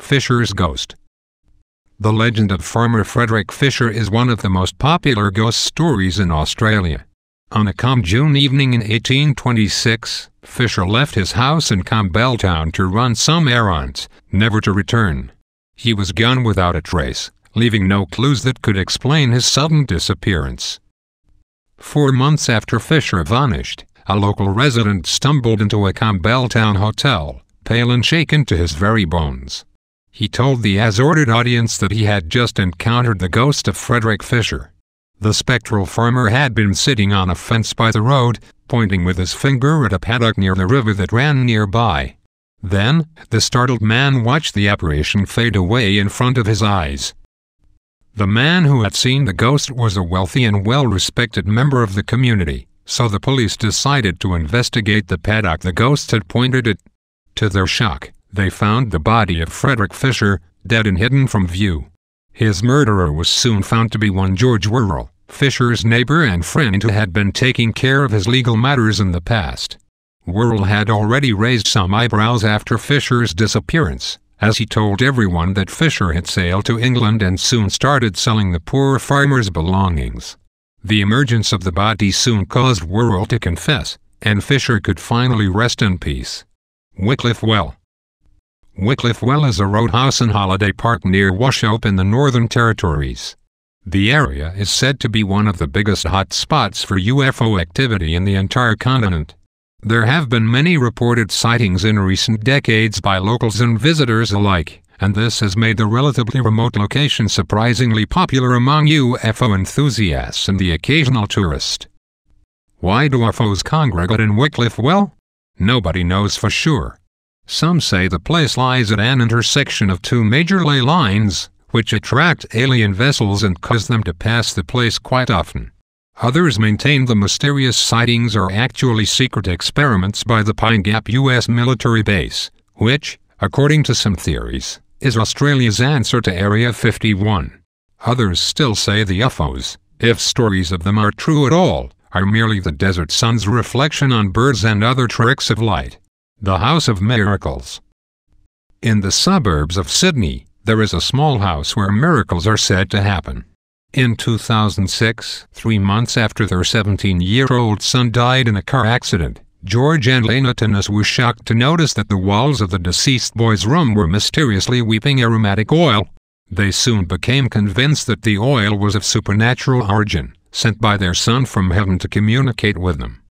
Fisher's ghost. The legend of Farmer Frederick Fisher is one of the most popular ghost stories in Australia. On a calm June evening in 1826, Fisher left his house in Campbelltown to run some errands, never to return. He was gone without a trace, leaving no clues that could explain his sudden disappearance. 4 months after Fisher vanished, a local resident stumbled into a Campbelltown hotel, pale and shaken to his very bones. He told the assorted audience that he had just encountered the ghost of Frederick Fisher. The spectral farmer had been sitting on a fence by the road, pointing with his finger at a paddock near the river that ran nearby. Then, the startled man watched the apparition fade away in front of his eyes. The man who had seen the ghost was a wealthy and well-respected member of the community, so the police decided to investigate the paddock the ghost had pointed at. To their shock, they found the body of Frederick Fisher, dead and hidden from view. His murderer was soon found to be one George Worrell, Fisher's neighbor and friend who had been taking care of his legal matters in the past. Worrell had already raised some eyebrows after Fisher's disappearance, as he told everyone that Fisher had sailed to England and soon started selling the poor farmer's belongings. The emergence of the body soon caused Worrell to confess, and Fisher could finally rest in peace. Wycliffe Well. Wycliffe Well is a roadhouse and holiday park near Wauchope in the Northern Territories. The area is said to be one of the biggest hot spots for UFO activity in the entire continent. There have been many reported sightings in recent decades by locals and visitors alike, and this has made the relatively remote location surprisingly popular among UFO enthusiasts and the occasional tourist. Why do UFOs congregate in Wycliffe Well? Nobody knows for sure. Some say the place lies at an intersection of two major ley lines, which attract alien vessels and cause them to pass the place quite often. Others maintain the mysterious sightings are actually secret experiments by the Pine Gap U.S. military base, which, according to some theories, is Australia's answer to Area 51. Others still say the UFOs, if stories of them are true at all, are merely the desert sun's reflection on birds and other tricks of light. The House of Miracles. In the suburbs of Sydney, there is a small house where miracles are said to happen. In 2006, 3 months after their 17-year-old son died in a car accident, George and Lena Tennis were shocked to notice that the walls of the deceased boy's room were mysteriously weeping aromatic oil. They soon became convinced that the oil was of supernatural origin, sent by their son from heaven to communicate with them.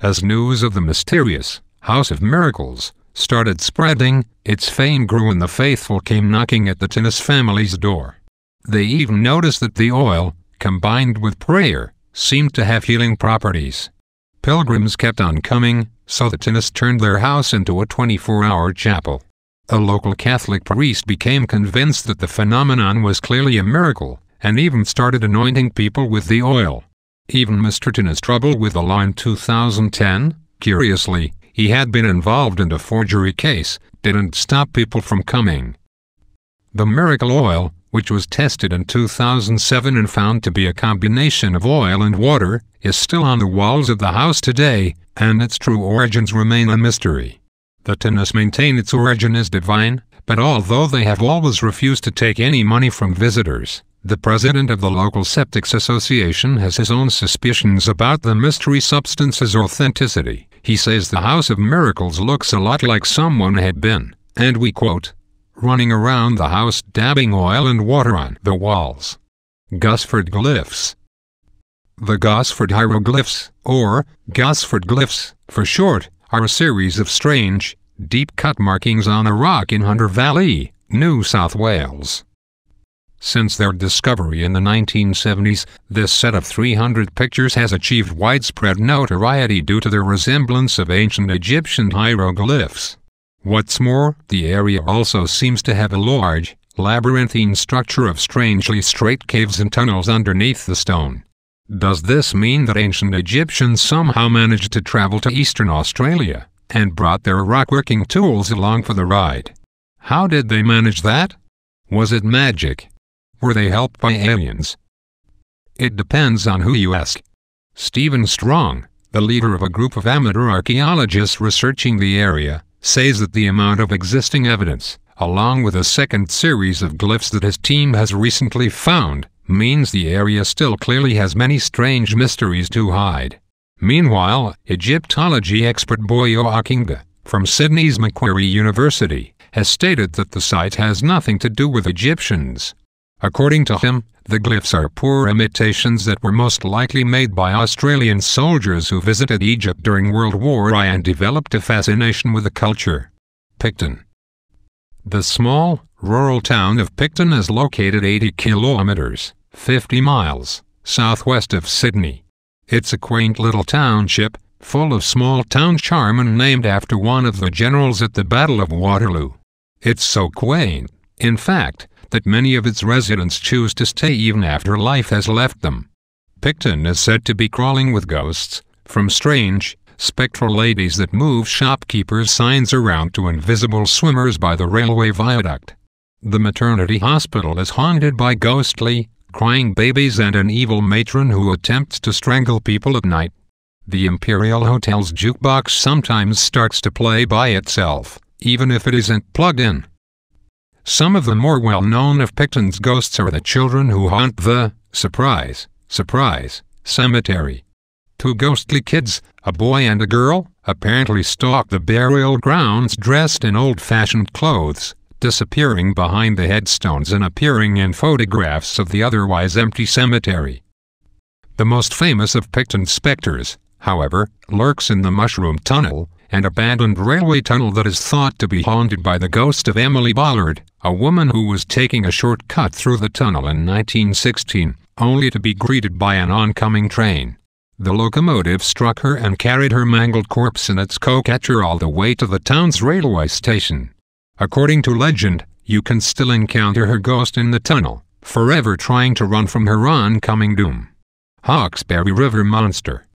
As news of the mysterious House of Miracles started spreading, its fame grew and the faithful came knocking at the Tennis family's door. They even noticed that the oil, combined with prayer, seemed to have healing properties. Pilgrims kept on coming, so the Tennis turned their house into a 24-hour chapel. A local Catholic priest became convinced that the phenomenon was clearly a miracle, and even started anointing people with the oil. Even Mr. Tennis troubled with the law in 2010, curiously, he had been involved in a forgery case, didn't stop people from coming. The miracle oil, which was tested in 2007 and found to be a combination of oil and water, is still on the walls of the house today, and its true origins remain a mystery. The Tennis maintain its origin is divine, but although they have always refused to take any money from visitors, the president of the local Septics Association has his own suspicions about the mystery substance's authenticity. He says the House of Miracles looks a lot like someone had been, and we quote, running around the house dabbing oil and water on the walls. Gosford Glyphs. The Gosford hieroglyphs, or Gosford Glyphs, for short, are a series of strange, deep-cut markings on a rock in Hunter Valley, New South Wales. Since their discovery in the 1970s, this set of 300 pictures has achieved widespread notoriety due to their resemblance of ancient Egyptian hieroglyphs. What's more, the area also seems to have a large, labyrinthine structure of strangely straight caves and tunnels underneath the stone. Does this mean that ancient Egyptians somehow managed to travel to eastern Australia, and brought their rockworking tools along for the ride? How did they manage that? Was it magic? Were they helped by aliens? It depends on who you ask. Stephen Strong, the leader of a group of amateur archaeologists researching the area, says that the amount of existing evidence, along with a second series of glyphs that his team has recently found, means the area still clearly has many strange mysteries to hide. Meanwhile, Egyptology expert Boyo Akinga, from Sydney's Macquarie University, has stated that the site has nothing to do with Egyptians. According to him, the glyphs are poor imitations that were most likely made by Australian soldiers who visited Egypt during World War I and developed a fascination with the culture. Picton. The small, rural town of Picton is located 80 kilometers, 50 miles, southwest of Sydney. It's a quaint little township, full of small-town charm and named after one of the generals at the Battle of Waterloo. It's so quaint, in fact, that many of its residents choose to stay even after life has left them. Picton is said to be crawling with ghosts, from strange, spectral ladies that move shopkeepers' signs around to invisible swimmers by the railway viaduct. The maternity hospital is haunted by ghostly, crying babies and an evil matron who attempts to strangle people at night. The Imperial Hotel's jukebox sometimes starts to play by itself, even if it isn't plugged in. Some of the more well-known of Picton's ghosts are the children who haunt the, surprise, cemetery. Two ghostly kids, a boy and a girl, apparently stalk the burial grounds dressed in old-fashioned clothes, disappearing behind the headstones and appearing in photographs of the otherwise empty cemetery. The most famous of Picton's spectres, however, lurks in the Mushroom Tunnel, an abandoned railway tunnel that is thought to be haunted by the ghost of Emily Ballard, a woman who was taking a shortcut through the tunnel in 1916, only to be greeted by an oncoming train. The locomotive struck her and carried her mangled corpse in its co-catcher all the way to the town's railway station. According to legend, you can still encounter her ghost in the tunnel, forever trying to run from her oncoming doom. Hawkesbury River Monster.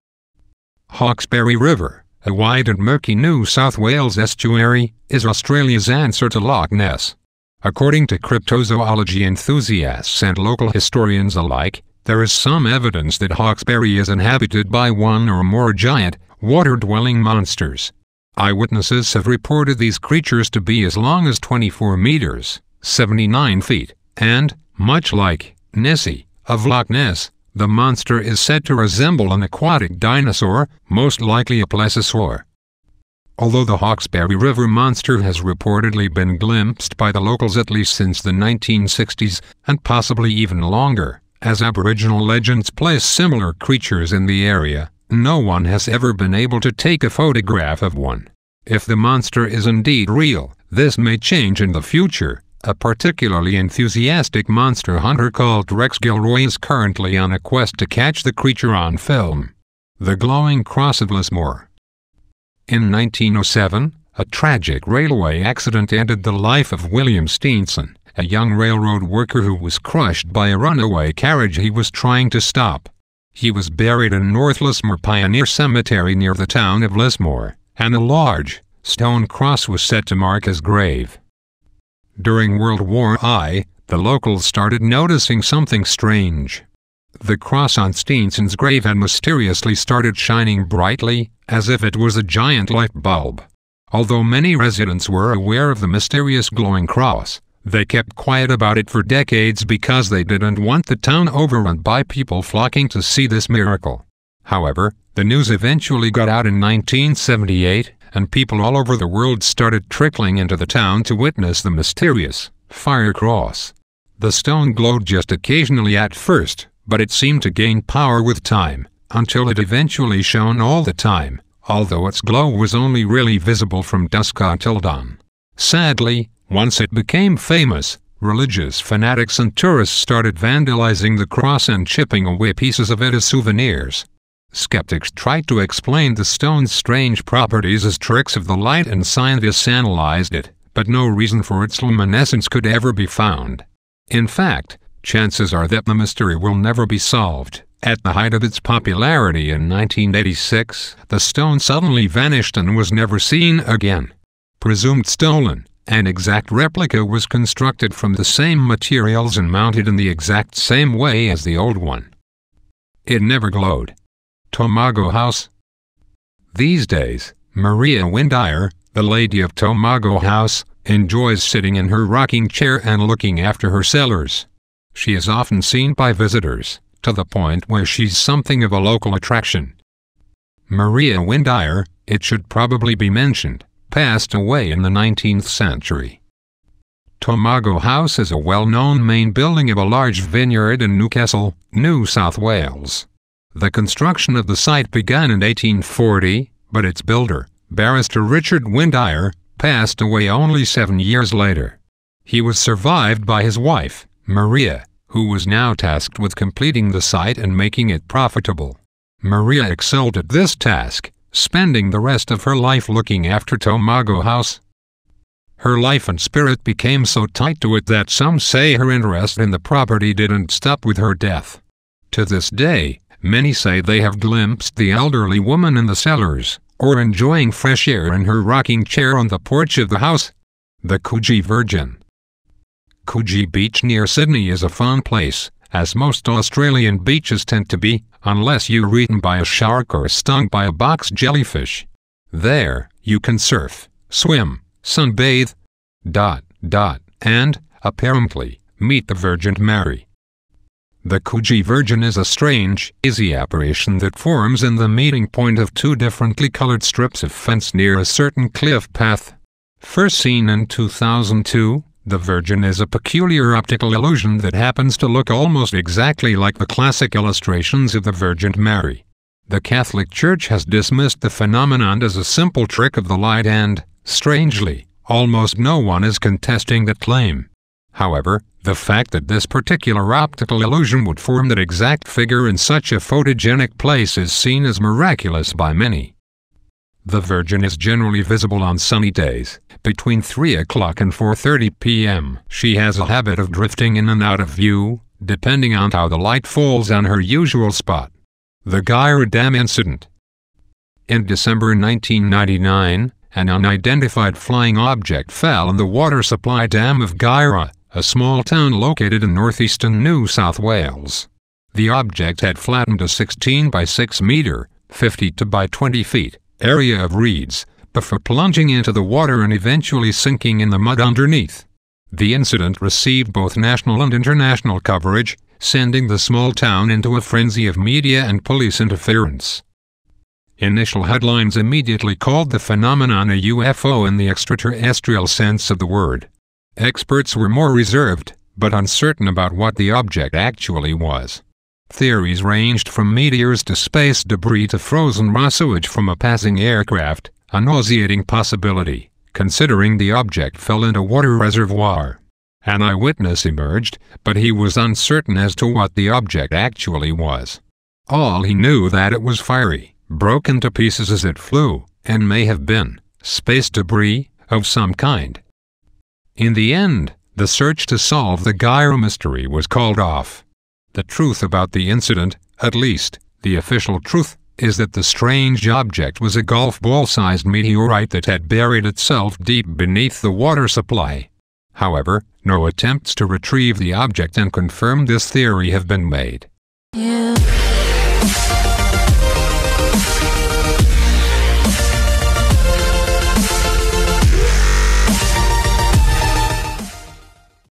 Hawkesbury River, a wide and murky New South Wales estuary, is Australia's answer to Loch Ness. According to cryptozoology enthusiasts and local historians alike, there is some evidence that Hawkesbury is inhabited by one or more giant, water-dwelling monsters. Eyewitnesses have reported these creatures to be as long as 24 meters, 79 feet, and, much like Nessie of Loch Ness, the monster is said to resemble an aquatic dinosaur, most likely a plesiosaur. Although the Hawkesbury River monster has reportedly been glimpsed by the locals at least since the 1960s, and possibly even longer, as Aboriginal legends place similar creatures in the area, no one has ever been able to take a photograph of one. If the monster is indeed real, this may change in the future. A particularly enthusiastic monster hunter called Rex Gilroy is currently on a quest to catch the creature on film. The Glowing Cross of Lismore. In 1907, a tragic railway accident ended the life of William Steenson, a young railroad worker who was crushed by a runaway carriage he was trying to stop. He was buried in North Lismore Pioneer Cemetery near the town of Lismore, and a large, stone cross was set to mark his grave. During World War I, the locals started noticing something strange. The cross on Steenson's grave had mysteriously started shining brightly, as if it was a giant light bulb. Although many residents were aware of the mysterious glowing cross, they kept quiet about it for decades because they didn't want the town overrun by people flocking to see this miracle. However, the news eventually got out in 1978, and people all over the world started trickling into the town to witness the mysterious fire cross. The stone glowed just occasionally at first, but it seemed to gain power with time, until it eventually shone all the time, although its glow was only really visible from dusk until dawn. Sadly, once it became famous, religious fanatics and tourists started vandalizing the cross and chipping away pieces of it as souvenirs. Skeptics tried to explain the stone's strange properties as tricks of the light, and scientists analyzed it, but no reason for its luminescence could ever be found. In fact, chances are that the mystery will never be solved. At the height of its popularity in 1986, the stone suddenly vanished and was never seen again. Presumed stolen, an exact replica was constructed from the same materials and mounted in the exact same way as the old one. It never glowed. Tomago House. These days, Maria Windeyer, the Lady of Tomago House, enjoys sitting in her rocking chair and looking after her cellars. She is often seen by visitors, to the point where she's something of a local attraction. Maria Windire, it should probably be mentioned, passed away in the 19th century. Tomago House is a well-known main building of a large vineyard in Newcastle, New South Wales. The construction of the site began in 1840, but its builder, Barrister Richard Windire, passed away only 7 years later. He was survived by his wife, Maria, who was now tasked with completing the site and making it profitable. Maria excelled at this task, spending the rest of her life looking after Tomago House. Her life and spirit became so tied to it that some say her interest in the property didn't stop with her death. To this day, many say they have glimpsed the elderly woman in the cellars, or enjoying fresh air in her rocking chair on the porch of the house. The Coogee Virgin. Coogee Beach near Sydney is a fun place, as most Australian beaches tend to be, unless you're eaten by a shark or stung by a box jellyfish. There, you can surf, swim, sunbathe, and, apparently, meet the Virgin Mary. The Coogee Virgin is a strange, hazy apparition that forms in the meeting point of two differently colored strips of fence near a certain cliff path. First seen in 2002, the Virgin is a peculiar optical illusion that happens to look almost exactly like the classic illustrations of the Virgin Mary. The Catholic Church has dismissed the phenomenon as a simple trick of the light and, strangely, almost no one is contesting that claim. However, the fact that this particular optical illusion would form that exact figure in such a photogenic place is seen as miraculous by many. The Virgin is generally visible on sunny days, between 3 o'clock and 4:30 p.m. She has a habit of drifting in and out of view, depending on how the light falls on her usual spot. The Guyra Dam Incident. In December 1999, an unidentified flying object fell in the water supply dam of Guyra, a small town located in northeastern New South Wales. The object had flattened a 16 by 6 meter, 50 by 20 feet, area of reeds, before plunging into the water and eventually sinking in the mud underneath. The incident received both national and international coverage, sending the small town into a frenzy of media and police interference. Initial headlines immediately called the phenomenon a UFO in the extraterrestrial sense of the word. Experts were more reserved, but uncertain about what the object actually was. Theories ranged from meteors to space debris to frozen raw sewage from a passing aircraft, a nauseating possibility, considering the object fell into a water reservoir. An eyewitness emerged, but he was uncertain as to what the object actually was. All he knew that it was fiery, broken to pieces as it flew, and may have been space debris of some kind. In the end, the search to solve the Guyra mystery was called off. The truth about the incident, at least, the official truth, is that the strange object was a golf ball-sized meteorite that had buried itself deep beneath the water supply. However, no attempts to retrieve the object and confirm this theory have been made.